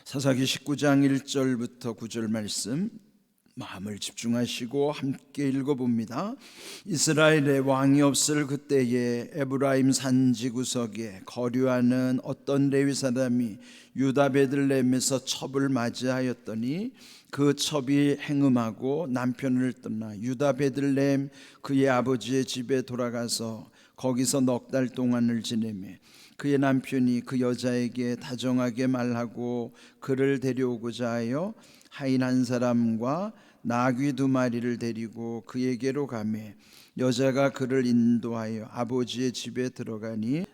사사기 19장 1절부터 9절 말씀 마음을 집중하시고 함께 읽어봅니다. 이스라엘의 왕이 없을 그때에 에브라임 산지 구석에 거류하는 어떤 레위 사람이 유다 베들레헴에서 첩을 맞이하였더니 그 첩이 행음하고 남편을 떠나 유다 베들레헴 그의 아버지의 집에 돌아가서 거기서 넉 달 동안을 지내매 그의 남편이 그 여자에게 다정하게 말하고 그를 데려오고자 하여 하인 한 사람과 나귀 2마리를 데리고 그에게로 가매 여자가 그를 인도하여 아버지의 집에 들어가니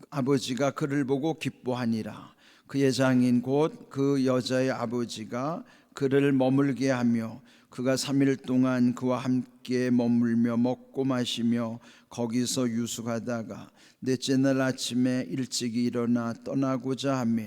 아버지가 그를 보고 기뻐하니라. 그의 장인 곧 그 여자의 아버지가 그를 머물게 하며 그가 3일 동안 그와 함께 머물며 먹고 마시며 거기서 유숙하다가 넷째 날 아침에 일찍이 일어나 떠나고자 하며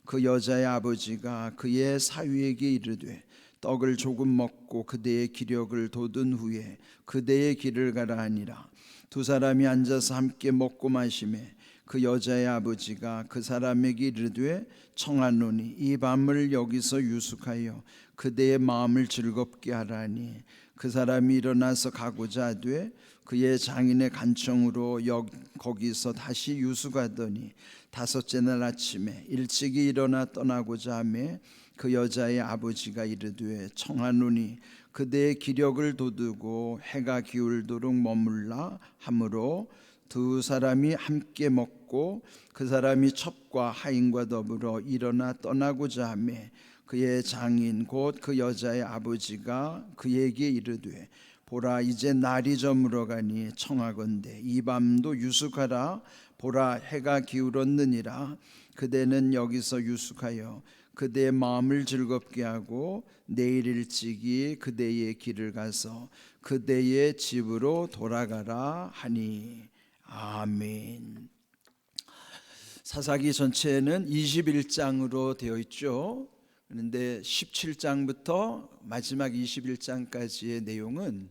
그 여자의 아버지가 그의 사위에게 이르되 떡을 조금 먹고 그대의 기력을 돋은 후에 그대의 길을 가라 하니라. 두 사람이 앉아서 함께 먹고 마시매 그 여자의 아버지가 그 사람에게 이르되 청하노니 이 밤을 여기서 유숙하여 그대의 마음을 즐겁게 하라니 그 사람이 일어나서 가고자 하되 그의 장인의 간청으로 거기서 다시 유숙하더니 5째 날 아침에 일찍이 일어나 떠나고자 하매 그 여자의 아버지가 이르되 청하노니 그대의 기력을 돋우고 해가 기울도록 머물라 하므로 두 사람이 함께 먹고 그 사람이 첩과 하인과 더불어 일어나 떠나고자 하매 그의 장인 곧 그 여자의 아버지가 그에게 이르되 보라 이제 날이 저물어 가니 청하건대 이 밤도 유숙하라. 보라 해가 기울었느니라. 그대는 여기서 유숙하여 그대의 마음을 즐겁게 하고 내일 일찍이 그대의 길을 가서 그대의 집으로 돌아가라 하니. 아멘. 사사기 전체는 21장으로 되어 있죠. 그런데 17장부터 마지막 21장까지의 내용은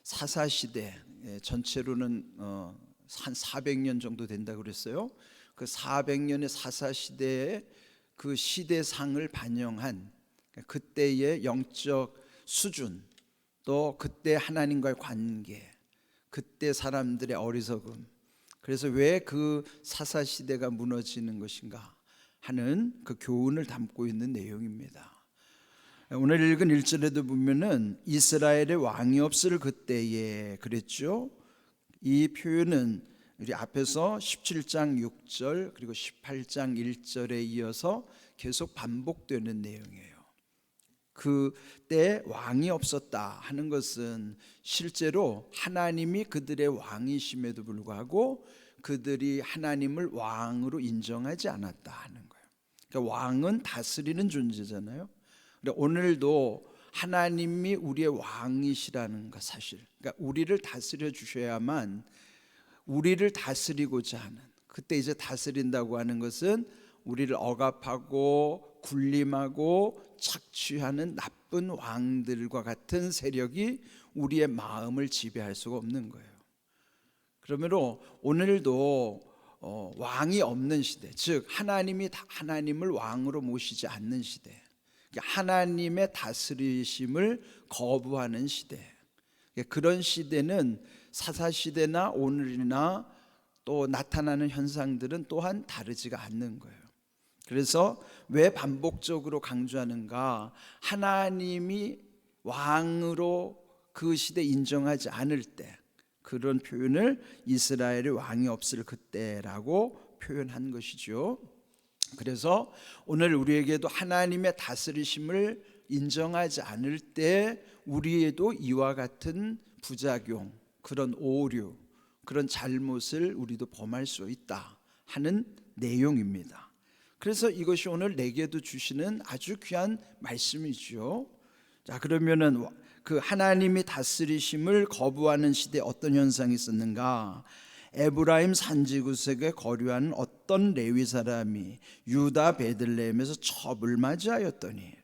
사사시대, 전체로는 한 400년 정도 된다고 그랬어요. 그 400년의 사사시대의 그 시대상을 반영한 그때의 영적 수준, 또 그때 하나님과의 관계, 그때 사람들의 어리석음, 그래서 왜 그 사사시대가 무너지는 것인가 하는 그 교훈을 담고 있는 내용입니다. 오늘 읽은 1절에도 보면은 이스라엘의 왕이 없을 그때에 그랬죠. 이 표현은 우리 앞에서 17장 6절 그리고 18장 1절에 이어서 계속 반복되는 내용이에요. 그때 왕이 없었다 하는 것은 실제로 하나님이 그들의 왕이심에도 불구하고 그들이 하나님을 왕으로 인정하지 않았다 하는 거예요. 그러니까 왕은 다스리는 존재잖아요. 오늘도 하나님이 우리의 왕이시라는 것 사실, 그러니까 우리를 다스려 주셔야만 우리를 다스리고자 하는, 그때 이제 다스린다고 하는 것은 우리를 억압하고 군림하고 착취하는 나쁜 왕들과 같은 세력이 우리의 마음을 지배할 수가 없는 거예요. 그러므로 오늘도 왕이 없는 시대, 즉 하나님이 하나님을 왕으로 모시지 않는 시대, 하나님의 다스리심을 거부하는 시대, 그런 시대는 사사시대나 오늘이나 또 나타나는 현상들은 또한 다르지가 않는 거예요. 그래서 왜 반복적으로 강조하는가? 하나님이 왕으로 그 시대 인정하지 않을 때 그런 표현을 이스라엘의 왕이 없을 그때라고 표현한 것이죠. 그래서 오늘 우리에게도 하나님의 다스리심을 인정하지 않을 때 우리에도 이와 같은 부작용, 그런 오류, 그런 잘못을 우리도 범할 수 있다 하는 내용입니다. 그래서 이것이 오늘 내게도 주시는 아주 귀한 말씀이죠. 자, 그러면은 그 하나님이 다스리심을 거부하는 시대에 어떤 현상이 있었는가? 에브라임 산지구석에 거류하는 어떤 레위 사람이 유다 베들레헴에서 첩을 맞이하였더니,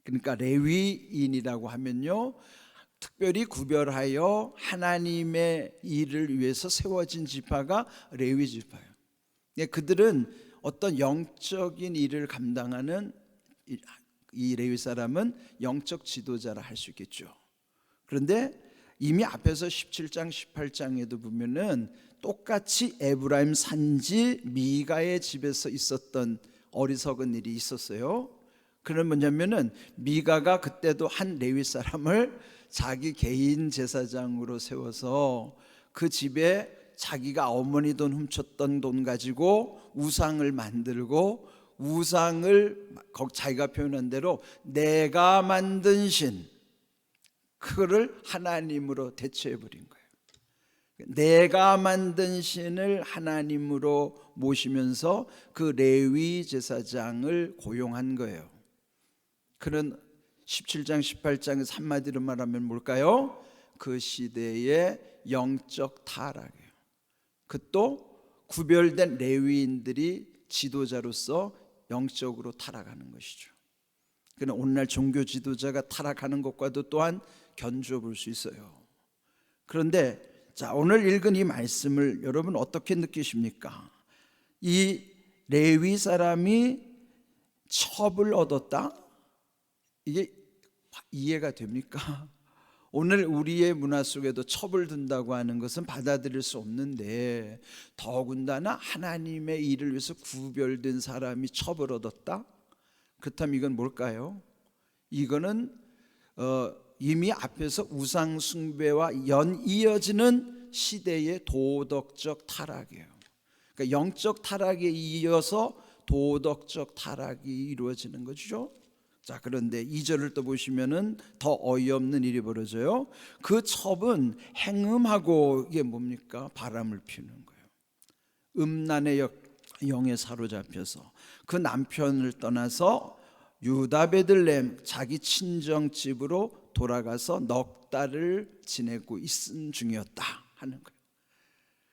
그러니까 레위인이라고 하면요, 특별히 구별하여 하나님의 일을 위해서 세워진 지파가 레위 지파예요. 그들은 어떤 영적인 일을 감당하는 이 레위 사람은 영적 지도자라 할 수 있겠죠. 그런데 이미 앞에서 17장 18장에도 보면은 똑같이 에브라임 산지 미가의 집에서 있었던 어리석은 일이 있었어요. 그건 뭐냐면은 미가가 그때도 한 레위 사람을 자기 개인 제사장으로 세워서 그 집에 자기가 어머니 돈 훔쳤던 돈 가지고 우상을 만들고, 우상을 자기가 표현한 대로 내가 만든 신, 그거를 하나님으로 대체해 버린 거예요. 내가 만든 신을 하나님으로 모시면서 그 레위 제사장을 고용한 거예요. 그런 17장 18장에서 한마디로 말하면 뭘까요? 그 시대의 영적 타락이에요. 그것도 구별된 레위인들이 지도자로서 영적으로 타락하는 것이죠. 그러나 오늘날 종교 지도자가 타락하는 것과도 또한 견주어 볼 수 있어요. 그런데 자, 오늘 읽은 이 말씀을 여러분 어떻게 느끼십니까? 이 레위 사람이 첩을 얻었다? 이게 이해가 됩니까? 오늘 우리의 문화 속에도 첩을 둔다고 하는 것은 받아들일 수 없는데, 더군다나 하나님의 일을 위해서 구별된 사람이 첩을 얻었다? 그렇다면 이건 뭘까요? 이거는 이미 앞에서 우상 숭배와 이어지는 시대의 도덕적 타락이에요. 그러니까 영적 타락에 이어서 도덕적 타락이 이루어지는 거죠. 자, 그런데 2절을 또 보시면은 더 어이없는 일이 벌어져요. 그 첩은 행음하고, 이게 뭡니까? 바람을 피우는 거예요. 음란의 영에 사로잡혀서 그 남편을 떠나서 유다 베들레헴 자기 친정집으로 돌아가서 넉 달을 지내고 있은 중이었다 하는 거예요.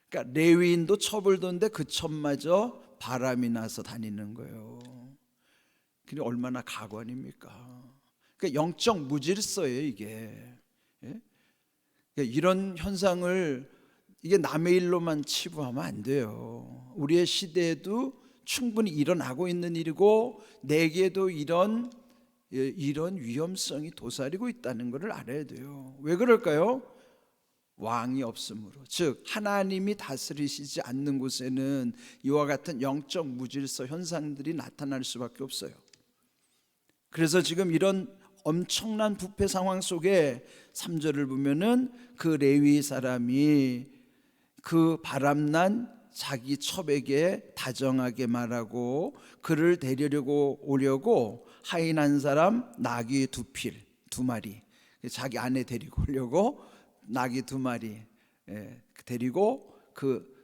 그러니까 레위인도 첩을 뒀는데 그 첩마저 바람이 나서 다니는 거예요. 그게 얼마나 가관입니까? 그러니까 영적 무질서예요, 이게. 예? 그러니까 이런 현상을 이게 남의 일로만 치부하면 안 돼요. 우리의 시대에도 충분히 일어나고 있는 일이고, 내게도 이런 위험성이 도사리고 있다는 것을 알아야 돼요. 왜 그럴까요? 왕이 없으므로. 즉 하나님이 다스리시지 않는 곳에는 이와 같은 영적 무질서 현상들이 나타날 수밖에 없어요. 그래서 지금 이런 엄청난 부패 상황 속에 3절을 보면은 그 레위 사람이 그 바람난 자기 첩에게 다정하게 말하고 그를 데리려고 오려고 하인 한 사람 나귀 2마리 자기 아내 데리고 오려고 나귀 2마리 데리고 그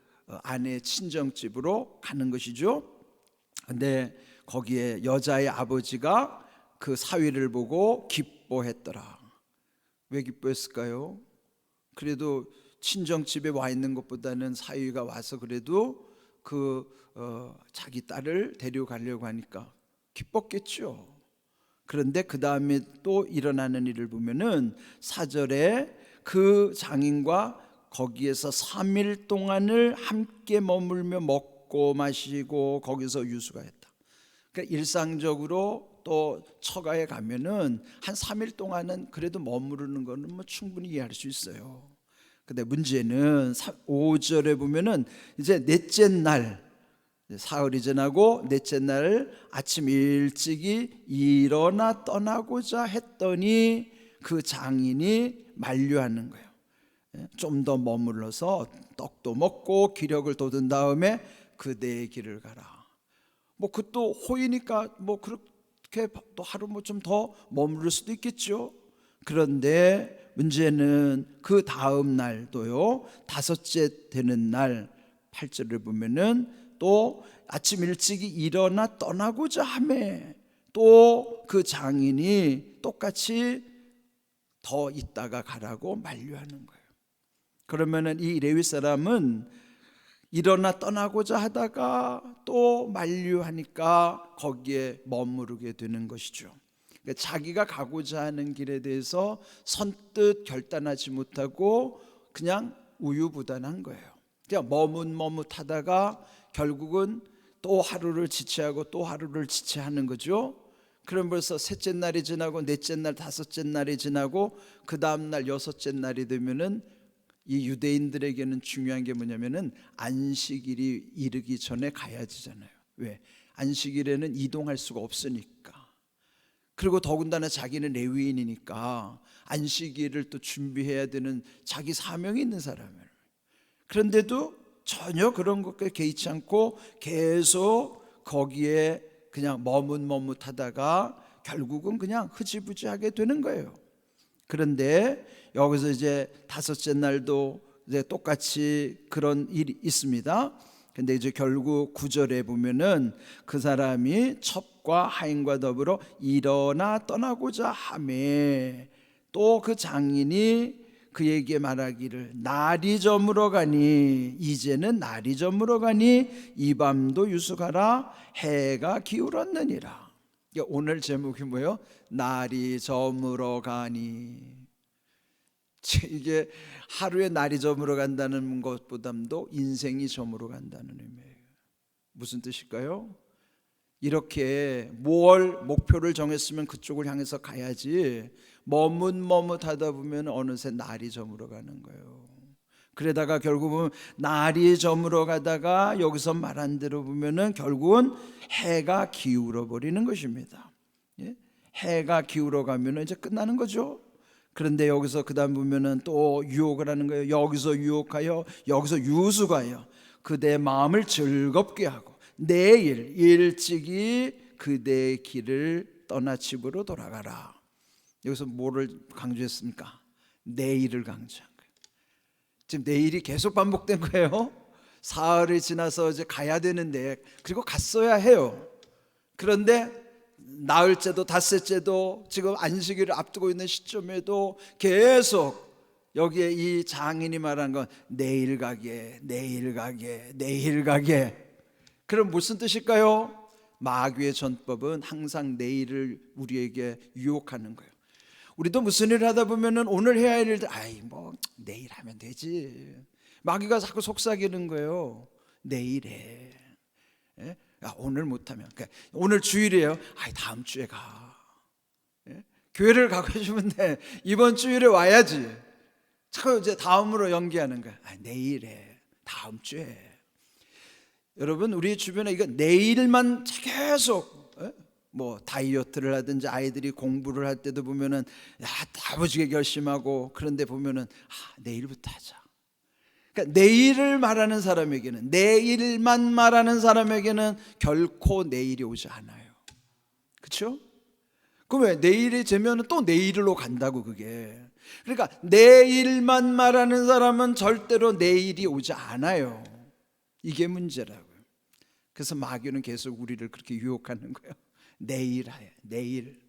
아내 친정집으로 가는 것이죠. 근데 거기에 여자의 아버지가 그 사위를 보고 기뻐했더라. 왜 기뻐했을까요? 그래도 친정집에 와 있는 것보다는 사위가 와서 그래도 자기 딸을 데려가려고 하니까 기뻤겠죠. 그런데 그 다음에 또 일어나는 일을 보면은 4절에 그 장인과 거기에서 3일 동안을 함께 머물며 먹고 마시고 거기서 유수가 했다. 그러니까 일상적으로 또 처가에 가면은 한 3일 동안은 그래도 머무르는 거는 뭐 충분히 이해할 수 있어요. 근데 문제는 5절에 보면은 이제 넷째 날, 사흘이 지나고 넷째 날 아침 일찍이 일어나 떠나고자 했더니 그 장인이 만류하는 거예요. 좀 더 머물러서 떡도 먹고 기력을 돋은 다음에 그대의 길을 가라. 뭐 그것도 호의니까 뭐 그렇게 또 하루 뭐 좀 더 머무를 수도 있겠죠. 그런데 문제는 그 다음 날도요, 5째 되는 날 8절을 보면은 또 아침 일찍이 일어나 떠나고자 하매 또 그 장인이 똑같이 더 있다가 가라고 만류하는 거예요. 그러면은 이 레위 사람은 일어나 떠나고자 하다가 또 만류하니까 거기에 머무르게 되는 것이죠. 그러니까 자기가 가고자 하는 길에 대해서 선뜻 결단하지 못하고 그냥 우유부단한 거예요. 그냥 머뭇머뭇하다가 결국은 또 하루를 지체하고 또 하루를 지체하는 거죠. 그럼 벌써 셋째 날이 지나고 넷째 날, 다섯째 날이 지나고 그 다음 날 여섯째 날이 되면은 이 유대인들에게는 중요한 게 뭐냐면은 안식일이 이르기 전에 가야 되잖아요. 왜? 안식일에는 이동할 수가 없으니까. 그리고 더군다나 자기는 레위인이니까 안식일을 또 준비해야 되는 자기 사명이 있는 사람이에요. 그런데도 전혀 그런 것에 개의치 않고 계속 거기에 그냥 머뭇머뭇하다가 결국은 그냥 흐지부지하게 되는 거예요. 그런데 여기서 이제 다섯째 날도 이제 똑같이 그런 일이 있습니다. 근데 이제 결국 9절에 보면은 그 사람이 첩과 하인과 더불어 일어나 떠나고자 하매 또 그 장인이 그에게 말하기를 날이 저물어 가니 이제는 날이 저물어 가니 이 밤도 유숙하라 해가 기울었느니라. 오늘 제목이 뭐예요? 날이 저물어 가니. 이게 하루에 날이 저물어 간다는 것보다도 인생이 저물어 간다는 의미예요. 무슨 뜻일까요? 이렇게 뭘 목표를 정했으면 그쪽을 향해서 가야지 머뭇머뭇하다 보면 어느새 날이 저물어 가는 거예요. 그러다가 결국은 날이 저물어 가다가 여기서 말한 대로 보면은 결국은 해가 기울어 버리는 것입니다. 해가 기울어 가면은 이제 끝나는 거죠. 그런데 여기서 그 다음 보면은 또 유혹을 하는 거예요. 여기서 유혹하여 여기서 유수가여 그대의 마음을 즐겁게 하고 내일 일찍이 그대의 길을 떠나 집으로 돌아가라. 여기서 뭐를 강조했습니까? 내일을 강조한 거예요. 지금 내일이 계속 반복된 거예요. 사흘이 지나서 이제 가야 되는데, 그리고 갔어야 해요. 그런데 나흘째도 닷새째도 지금 안식일을 앞두고 있는 시점에도 계속 여기에 이 장인이 말한 건 내일 가게, 내일 가게, 내일 가게. 그럼 무슨 뜻일까요? 마귀의 전법은 항상 내일을 우리에게 유혹하는 거예요. 우리도 무슨 일을 하다 보면은 오늘 해야 할 일들, 아이 뭐 내일 하면 되지. 마귀가 자꾸 속삭이는 거예요. 내일 해. 예? 야, 오늘 못하면, 그러니까 오늘 주일이에요. 아이 다음 주에 가. 예? 교회를 가고 싶은데 이번 주일에 와야지. 자꾸 이제 다음으로 연기하는 거야. 아, 내일에, 다음 주에. 여러분, 우리 주변에 이거 내일만 계속 뭐 다이어트를 하든지 아이들이 공부를 할 때도 보면은 야 다부지게 결심하고, 그런데 보면은 내일부터 하자. 그러니까 내일을 말하는 사람에게는, 내일만 말하는 사람에게는 결코 내일이 오지 않아요. 그렇죠? 그럼 왜 내일이 되면 또 내일로 간다고 그게. 그러니까 내일만 말하는 사람은 절대로 내일이 오지 않아요. 이게 문제라고요. 그래서 마귀는 계속 우리를 그렇게 유혹하는 거예요. 내일 해, 내일.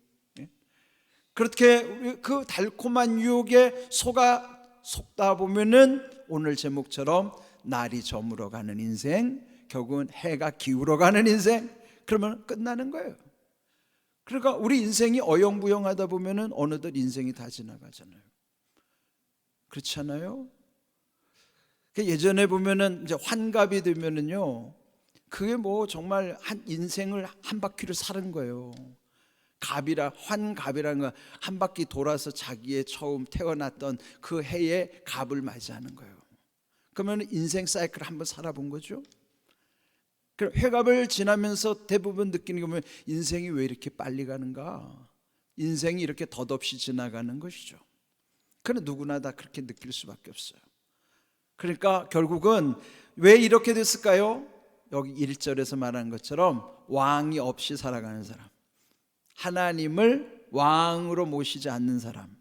그렇게 그 달콤한 유혹에 속다 보면은 오늘 제목처럼 날이 저물어 가는 인생, 결국은 해가 기울어 가는 인생, 그러면 끝나는 거예요. 그러니까 우리 인생이 어영부영하다 보면은 어느덧 인생이 다 지나가잖아요. 그렇지 않아요? 예전에 보면은 이제 환갑이 되면은요, 그게 뭐 정말 한 인생을 한 바퀴를 사는 거예요. 환갑이라는 건 한 바퀴 돌아서 자기의 처음 태어났던 그 해에 갑을 맞이하는 거예요. 그러면 인생 사이클을 한번 살아본 거죠. 회갑을 지나면서 대부분 느끼는 게 뭐냐면 인생이 왜 이렇게 빨리 가는가? 인생이 이렇게 덧없이 지나가는 것이죠. 그런데 누구나 다 그렇게 느낄 수밖에 없어요. 그러니까 결국은 왜 이렇게 됐을까요? 여기 1절에서 말한 것처럼 왕이 없이 살아가는 사람, 하나님을 왕으로 모시지 않는 사람,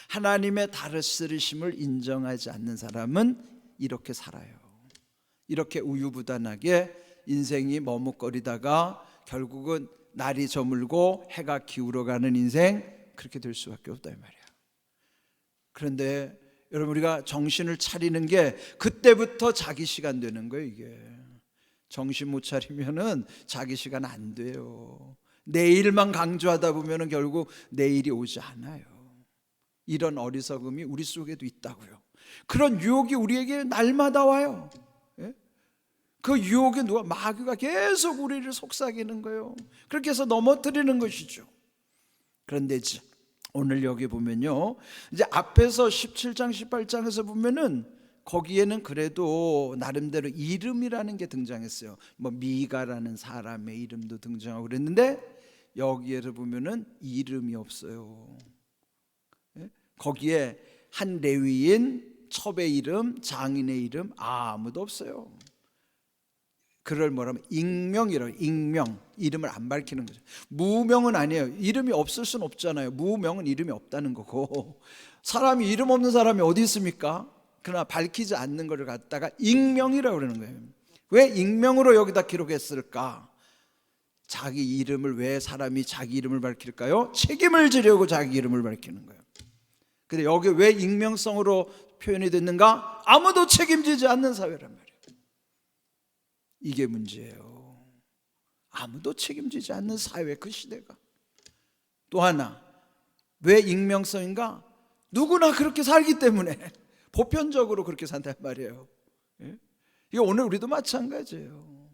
하나님의 다스리심을 인정하지 않는 사람은 이렇게 살아요. 이렇게 우유부단하게 인생이 머뭇거리다가 결국은 날이 저물고 해가 기울어가는 인생, 그렇게 될 수밖에 없다 이 말이야. 그런데 여러분, 우리가 정신을 차리는 게 그때부터 자기 시간 되는 거예요. 이게 정신 못 차리면은 자기 시간 안 돼요. 내일만 강조하다 보면은 결국 내일이 오지 않아요. 이런 어리석음이 우리 속에도 있다고요. 그런 유혹이 우리에게 날마다 와요. 그 유혹에 마귀가 계속 우리를 속삭이는 거예요. 그렇게 해서 넘어뜨리는 것이죠. 그런데 오늘 여기 보면요, 이제 앞에서 17장 18장에서 보면은 거기에는 그래도 나름대로 이름이라는 게 등장했어요. 뭐 미가라는 사람의 이름도 등장하고 그랬는데 여기에서 보면은 이름이 없어요. 거기에 한 레위인, 첩의 이름, 장인의 이름 아무도 없어요. 그걸 뭐라면 익명이라고. 익명, 이름을 안 밝히는 거죠. 무명은 아니에요. 이름이 없을 수는 없잖아요. 무명은 이름이 없다는 거고, 사람이 이름 없는 사람이 어디 있습니까? 그러나 밝히지 않는 것을 갖다가 익명이라고 그러는 거예요. 왜 익명으로 여기다 기록했을까? 자기 이름을, 왜 사람이 자기 이름을 밝힐까요? 책임을 지려고 자기 이름을 밝히는 거예요. 근데 여기 왜 익명성으로 표현이 됐는가? 아무도 책임지지 않는 사회란 말이에요. 이게 문제예요. 아무도 책임지지 않는 사회, 그 시대가. 또 하나, 왜 익명성인가? 누구나 그렇게 살기 때문에 보편적으로 그렇게 산단 말이에요. 이게 오늘 우리도 마찬가지예요.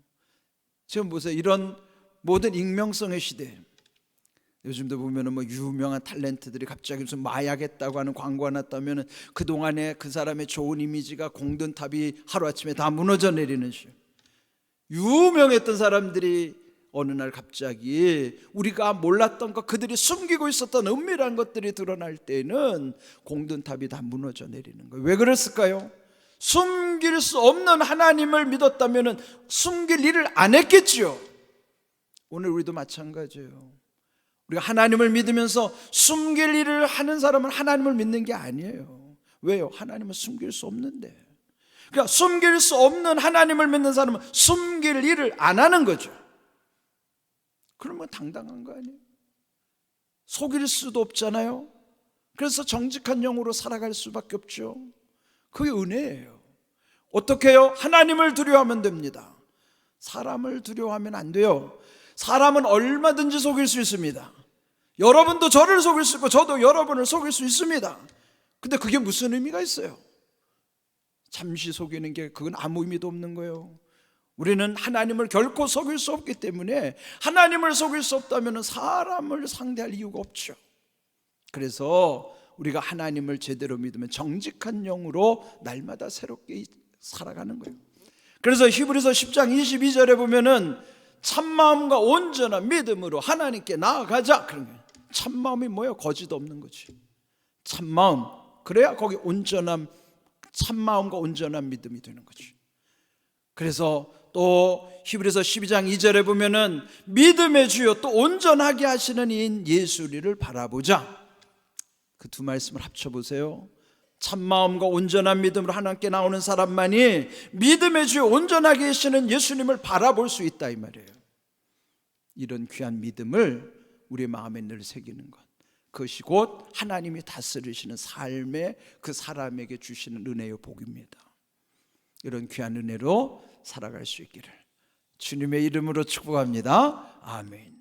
지금 보세요. 이런 모든 익명성의 시대, 요즘도 보면은 뭐 유명한 탤런트들이 갑자기 무슨 마약했다고 하는 광고가 났다면은 그동안에 그 사람의 좋은 이미지가 공든탑이 하루아침에 다 무너져 내리는 시. 유명했던 사람들이 어느 날 갑자기 우리가 몰랐던 것, 그들이 숨기고 있었던 은밀한 것들이 드러날 때는 공든탑이 다 무너져 내리는 거예요. 왜 그랬을까요? 숨길 수 없는 하나님을 믿었다면 숨길 일을 안 했겠지요. 오늘 우리도 마찬가지예요. 우리가 하나님을 믿으면서 숨길 일을 하는 사람은 하나님을 믿는 게 아니에요. 왜요? 하나님은 숨길 수 없는데. 그러니까 숨길 수 없는 하나님을 믿는 사람은 숨길 일을 안 하는 거죠. 그러면 당당한 거 아니에요? 속일 수도 없잖아요. 그래서 정직한 영으로 살아갈 수밖에 없죠. 그게 은혜예요. 어떻게 해요? 하나님을 두려워하면 됩니다. 사람을 두려워하면 안 돼요. 사람은 얼마든지 속일 수 있습니다. 여러분도 저를 속일 수 있고 저도 여러분을 속일 수 있습니다. 근데 그게 무슨 의미가 있어요? 잠시 속이는 게, 그건 아무 의미도 없는 거예요. 우리는 하나님을 결코 속일 수 없기 때문에, 하나님을 속일 수 없다면 사람을 상대할 이유가 없죠. 그래서 우리가 하나님을 제대로 믿으면 정직한 영으로 날마다 새롭게 살아가는 거예요. 그래서 히브리서 10장 22절에 보면은 참마음과 온전한 믿음으로 하나님께 나아가자, 그런 거예요. 참마음이 뭐예요? 거짓 없는 거지. 참마음, 그래야 거기 온전한, 참마음과 온전한 믿음이 되는 거지. 그래서 또 히브리서 12장 2절에 보면은 믿음의 주요 또 온전하게 하시는 이인 예수 우리를 바라보자. 그 두 말씀을 합쳐보세요. 참마음과 온전한 믿음으로 하나님께 나오는 사람만이 믿음의 주요 온전하게 하시는 예수님을 바라볼 수 있다, 이 말이에요. 이런 귀한 믿음을 우리 마음에 늘 새기는 것, 그것이 곧 하나님이 다스리시는 삶의 그 사람에게 주시는 은혜의 복입니다. 이런 귀한 은혜로 살아갈 수 있기를 주님의 이름으로 축복합니다. 아멘.